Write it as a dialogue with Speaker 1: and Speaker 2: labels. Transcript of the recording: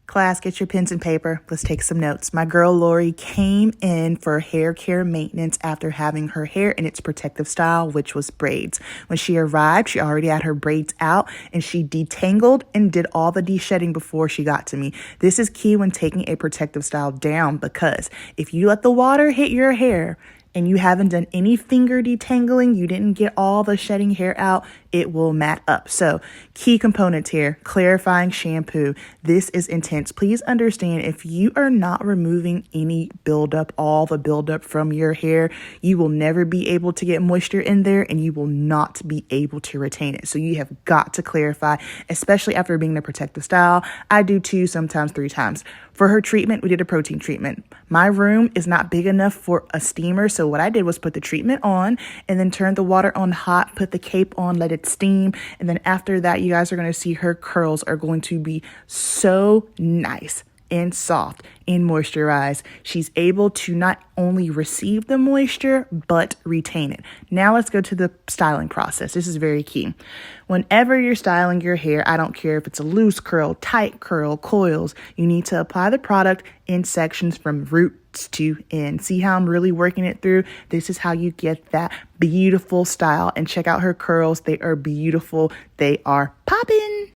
Speaker 1: Class, get your pens and paper. Let's take some notes. My girl Lori came in for hair care maintenance after having her hair in its protective style, which was braids. When she arrived, she already had her braids out and she detangled and did all the de-shedding before she got to me. This is key when taking a protective style down, because if you let the water hit your hair and you haven't done any finger detangling, you didn't get all the shedding hair out, it will mat up. So key components here, clarifying shampoo. This is intense. Please understand, if you are not removing any buildup, all the buildup from your hair, you will never be able to get moisture in there and you will not be able to retain it. So you have got to clarify, especially after being the protective style. I do 2, sometimes 3 times. For her treatment, we did a protein treatment. My room is not big enough for a steamer, so what I did was put the treatment on and then turn the water on hot, put the cape on, let it steam, and then after that, you guys are going to see her curls are going to be so nice and soft and moisturized. She's able to not only receive the moisture, but retain it. Now let's go to the styling process. This is very key. Whenever you're styling your hair, I don't care if it's a loose curl, tight curl, coils, you need to apply the product in sections from roots to end. See how I'm really working it through? This is how you get that beautiful style. And check out her curls. They are beautiful. They are popping.